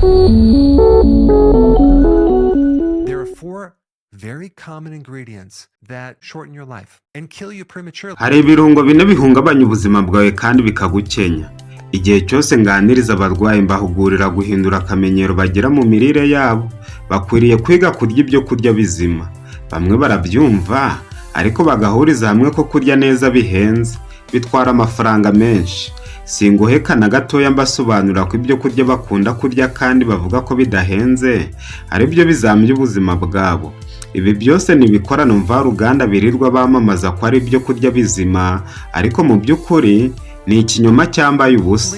There are 4 very common ingredients that shorten your life and kill you prematurely. Hari ibirungo bine bihungabanya ubuzima bwawe kandi bikagukenya. Igihe cyose nganiriza abarwayi mbahugurira guhindura akamenyero bagira mu mirire yabo. Bakwiriye kwiga kurya ibyo kurya bizima. Bamwe barabyumva ariko bagahuriza hamwe ko kurya neza bihenze, bitwara amafaranga menshi. Singuheka na gatoya mbasobanura ko ibyo kurya bakunda kurya kandi bavuga ko bidahenze ari byo bizamye ubuzima bwabo. Ibi byose ni ibikorano mvaruganda birirwa bamamaza ko ari ibyo kurya bizima, ariko mu by'ukuri ni ikinyoma cyambaye ubusa.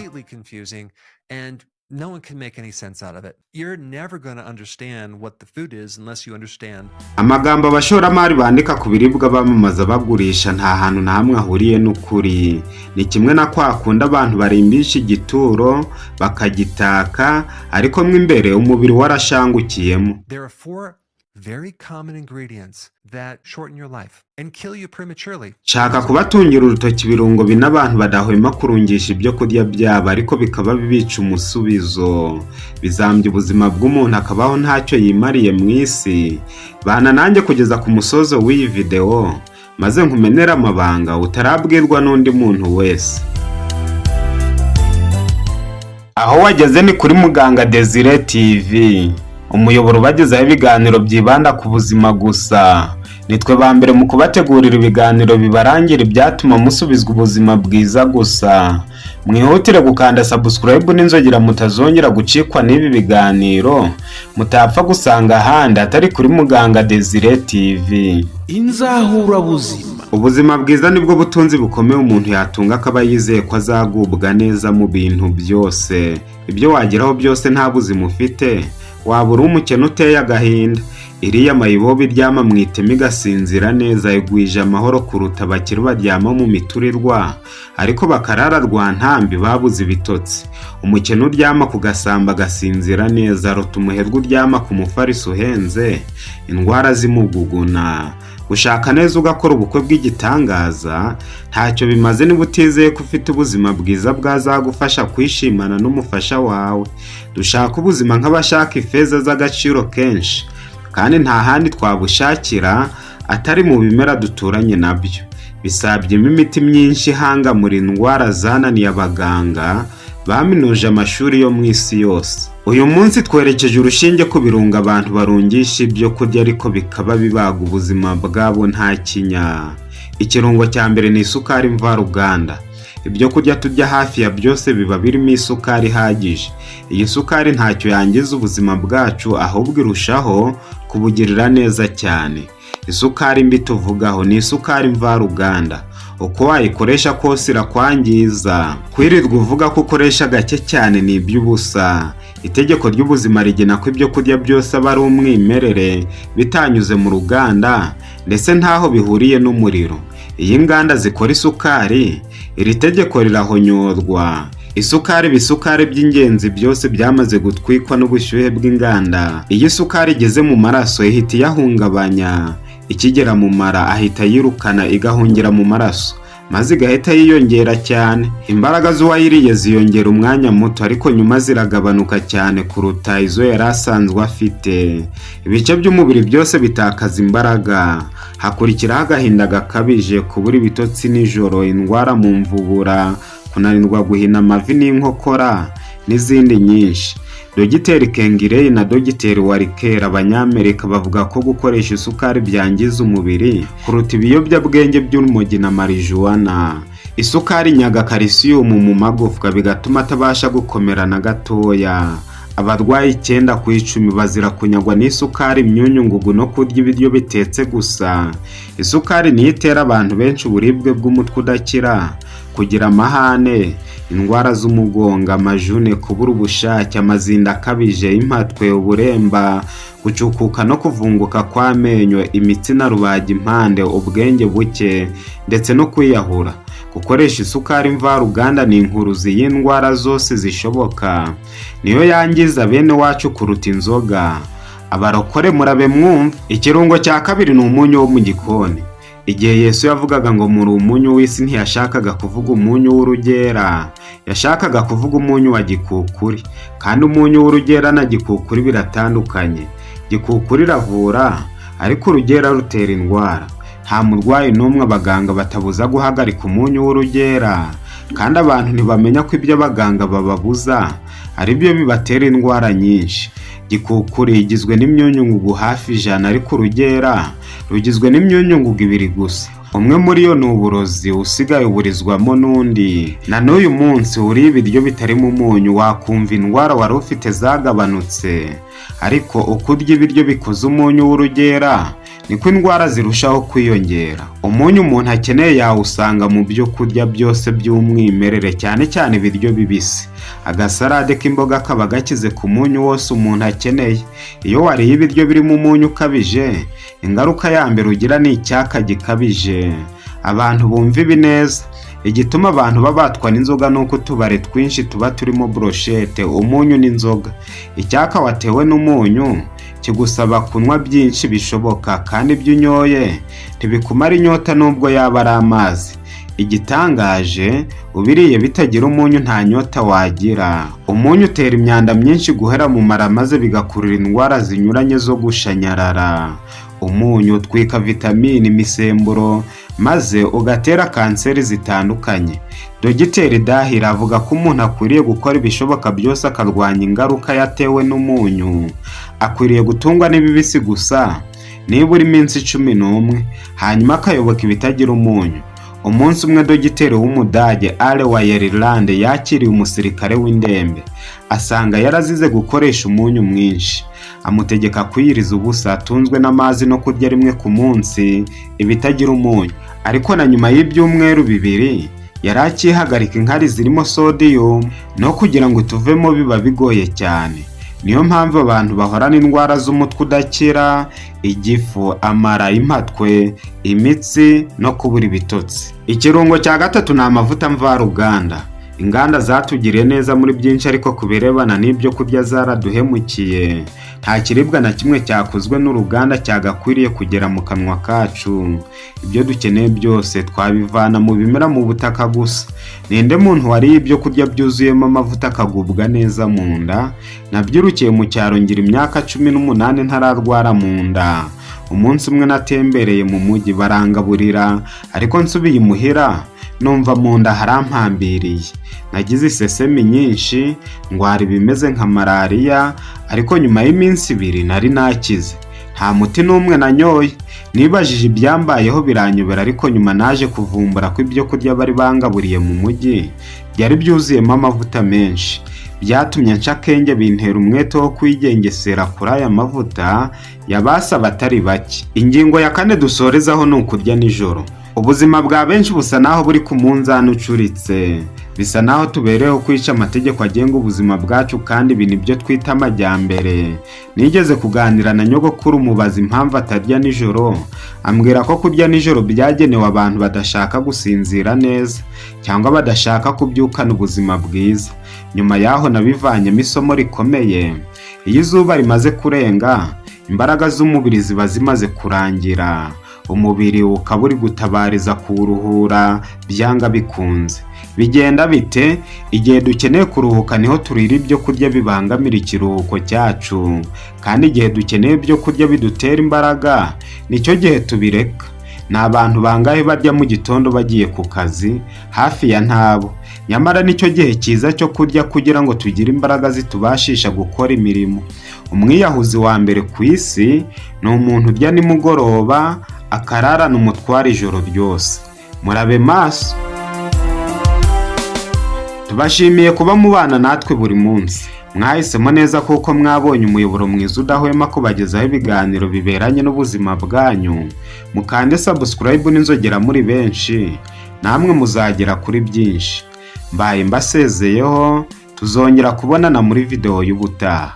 No one can make any sense out of it. You're never going to understand what the food is unless you understand. Amagambo abashoramari bandika ku biribwa bamamaza bagurisha nta hantu na hamwe ahuriye n'ukuri. Ni kimwe na kwa kunda abantu barimbisha igituro bakagitaka ariko mo imbere umubiri warashangukiyemo. There are 4 very common ingredients that shorten your life and kill you prematurely. Shaka kubatungira urutoki birungo bina abantu badahwema kurungisha ibyo kurya byabo ariko bikaba bibica umusubizo. Bizambye ubuzima bw'umuntu akabaho ntacyo yimariye mu isi. Bana nanjye kugeza ku musozo w'iyi video maze nkumenera amabanga utarabwirwa n'undi muntu wese. Aho wageze ni kuri Muganga Desire TV. Umuyoboro bagezaho ibiganiro byibanda ku buzima gusa. Nitwe ba mbere mu kubategurira ibiganiro bibarangira ibyatuma musubizwa ubuzima bwiza gusa. Mwihutire gukanda subscribe n'inzogera mutazongera gucikwa n'ibi biganiro, mutapfa gusanga ahandi atari kuri Muganga Desire TV. Inzahura buzima. Ubuzima bwiza nibwo butunzi bukomeye umuntu yatunga akaba yizeye ko azagubwa neza mu bintu byose. Ibyo wageraho byose nta buzima ufite, wabura umukene uteye agahinda. Iriya mayibobo iryama mu iteme igasinzira neza igwije amahoro kuruta abakire baryama mu miturirwa ariko bakarara rwantambi babuze ibitotsi. Umukene uryama ku gasamba agasinzira neza aruta umuherwe uryama ku mufariso uhenze indwara zimuguguna. Gushaka neza ugakora ubukwe bw'igitangaza ntacyo bimaze niba utizeye ko ufite ubuzima bwiza bwazagufasha kwishimana n'umufasha wawe. Dushaka ubuzima nk'abashaka ifeza z'agaciro kenshi kandi nta handi twabushakira atari mu bimera duturanye nabyo. Bisabyemo imiti myinshi ihangamura indwara zananiye abaganga baminuje amashuri yo mu isi yose. Uyu munsi twerekeje urushinge ku birungo abantu barungisha ibyo kurya ariko bikaba bibaga ubuzima bwabo nta kinya. Ikirungo cya mbere ni isukari mvaruganda. Ibyo kurya turya hafi ya byose biba birimo isukari ihagije. Iyi sukari ntacyo yangiza ubuzima bwacu ahubwo irushaho kubugirira neza cyane. Isukari mbi tuvugaho ni isukari mvaruganda. Uko wayikoresha kose irakwangiza. Kwirirwa uvuga ko ukoresha gake cyane ni iby'ubusa. Itegeko ry'ubuzima rigena ko ibyo kurya byose aba ari umwimerere bitanyuze mu ruganda ndetse ntaho bihuriye n'umuriro. Iyi nganda zikora isukari, iri tegeko rirahonyorwa. Isukari bisukari by'ingenzi byose byamaze gutwikwa n'ubushyuhe bw'inganda. Iyi sukari igeze mu maraso ihita iyahungabanya. Ikigera mu mara ahita yirukana igahungira mu maraso maze igahita yiyongera cyane. Imbaraga z'uwayiriye ziyongera umwanya muto ariko nyuma ziragabanuka cyane kuruta izo yari asanzwe afite. Ibice by'umubiri byose bitakaza imbaraga. Hakurikiraho agahinda gakabije, kubura ibitotsi nijoro, indwara mu mvubura, kunanirwa guhina amavi n'inkokora n'izindi nyinshi. Dogiteri Kengirey na Dogiteri Warikera abanyamerika bavuga ko gukoresha isukari byangiza umubiri kuruta ibiyobyabwenge by'urumogi na marijuana. Isukari nyaga calcium mu magufwa bigatuma atabasha gukomera na gatoya. Abarwayi 9 ku 10 bazira kunyagwa n'isukari, imyunyungugu no kurya ibiryo bitetse gusa. Isukari niyo itera abantu benshi uburibwe bw'umutwe udakira, kugira amahane, indwara z'umugongo, amajune, kubura ubushake, amazinda akabije, impatwe, uburemba, gucukuka no kuvunguka kw'amenyo, imitsi na rubagimpande, ubwenge buke ndetse no kwiyahura. Gukoresha isukari mvaruganda ni inkuruzi y'indwara zose zishoboka. Niyo yangiza bene wacu kuruta inzoga. Abarokore murabe mwumva. Ikirungo cya kabiri ni umunyu wo mu gikoni. Igihe Yesu yavugaga ngo muri umunyu w'isi ntiyashakaga kuvuga umunyu w'urugera, yashakaga kuvuga umunyu wa gikukuri. Kandi umunyu w'urugera na gikukuri biratandukanye. Gikukuri iravura, ariko urugera rutera indwara. Nta murwayi n'umwe abaganga batabuza guhagarika umunyu w'urugera, kandi abantu ntibamenya ko ibyo abaganga bababuza ari byo bibatera indwara nyinshi. Gikukuri igizwe n'imyunyungugu hafi 100, ariko urugera rugizwe n'imyunyungugu 2 gusa. Umwe muri yo ni uburozi, usigaye uburizwamo n'undi. Na n'uyu munsi uriye ibiryo bitarimo umunyu wakumva indwara wari ufite zagabanutse, ariko uko urya ibiryo bikoze umunyu w'urugera niko indwara zirushaho kwiyongera. Umunyu umuntu akeneye yawusanga mu byo kurya byose by'umwimerere, cyane cyane ibiryo bibisi. Agasarade k'imboga kaba gakize ku munyu wose umuntu akeneye. Iyo wariye ibiryo birimo umunyu ukabije, ingaruka ya mbere ugira ni icyaka gikabije. Abantu bumva ibi neza. Igituma abantu babatwa n'inzoga nuko utubare twinshi tuba turimo brochette, umunyu n'inzoga. Icyaka watewe n'umunyu kigusaba kunywa byinshi bishoboka, kandi ibyo unyoye ntibikumara inyota nubwo yaba ari amazi. Igitangaje, ubiriye bitagira umunyu nta nyota wagira. Umunyu utera imyanda myinshi guhera mu mara, maze bigakurura indwara zinyuranye zo gushanyarara. Umunyu utwika vitamini, imisemburo, maze ugatera kanseri zitandukanye. Dogiteri Dahira avuga ko umuntu akwiriye gukora ibishoboka byose akarwanya ingaruka yatewe n'umunyu. Akwiriye gutungwa n'ibibisi gusa nibura iminsi 11, hanyuma akayoboka ibitagira umunyu. Umunsi umwe Dogiteri w'Umudage Ale wa Ireland yakiriye umusirikare w'indembe, asanga yarazize gukoresha umunyu mwinshi. Amutegeka kwiyiriza ubusa, atunzwe n'amazi no kurya rimwe ku munsi ibitagira umunyu. Ariko na nyuma y'ibyumweru 2 yarakihagarika inkari zirimo sodium, no kugira ngo tuvemo biba bigoye cyane. Niyo mpamvu abantu bahorana indwara z'umutwe udakira, igifu, amara, impatwe, imitsi no kubura ibitotsi. Ikirungo cya gatatu ni amavuta mvaruganda. Inganda zatugiriye neza muri byinshi, ariko kubirebana n'ibyo kurya zaraduhemukiye. Nta kiribwa na kimwe cyakozwe n'uruganda cyagakwiriye kugera mu kanwa kacu. Ibyo dukeneye byose twabivana mu bimera mu butaka gusa. Ninde muntu wariye ibyo kurya byuzuyemo amavuta akagubwa neza mu nda? Nabyirukiye mu cyaro ngira imyaka 18 ntararwara mu nda. Umunsi umwe natembereye mu mujyi barangaburira, ariko nsubiye imuhira numva mu nda harampambiriye. Nagize isesemi nyinshi, ndwara ibimeze nka malaria, ariko nyuma y'iminsi 2 nari nakize. Nta muti n'umwe nanyoye. Nibajije ibyambayeho biranyobera, ariko nyuma naje kuvumbura ko ibyo kurya bari bangaburiye mu mujyi byari byuzuyemo amavuta menshi. Byatumye nca akenge, bintera umwete wo kwigengesera kuri aya mavuta yabasaba atari bake. Ingingo ya 4 dusorezaho ni ukurya nijoro. Ubuzima bwa benshi busa naho buri ku munzani ucuritse. Bisa naho tubereho kwica amategeko agenga ubuzima bwacu, kandi ibi nibyo twita amajyambere. Nigeze kuganira na nyogokuru mubaza impamvu atarya nijoro. Ambwira ko kurya nijoro byagenewe abantu badashaka gusinzira neza, cyangwa badashaka kubyukana ubuzima bwiza. Nyuma yaho nabivanyemo isomo rikomeye. Iyo izuba rimaze kurenga, imbaraga z'umubiri ziba zimaze kurangira. Umubiri ukaba uri gutabariza kuruhura byanga bikunze. Bigenda bite? Igihe dukeneye kuruhuka niho turira ibyo kurya bibangamira ikiruhuko cyacu, kandi igihe dukeneye ibyo kurya bidutera imbaraga nicyo gihe tubireka. Ni abantu bangahe barya mu gitondo bagiye ku kazi? Hafi ya ntabo. Nyamara nicyo gihe cyiza cyo kurya kugira ngo tugire imbaraga zitubashisha gukora imirimo. Umwiyahuzi wa mbere ku isi ni umuntu urya nimugoroba akararana umutwaro ijoro ryose. Murabe maso. Tubashimiye kuba mubana natwe buri munsi. Mwahisemo neza kuko mwabonye umuyoboro mwiza udahwema kubagezaho ibiganiro biberanye n'ubuzima bwanyu. Mukande subscribe n'inzogera muri benshi, namwe muzagera kuri byinshi. Mbaye mbasezeyeho, tuzongera kubonana muri video y'ubutaha.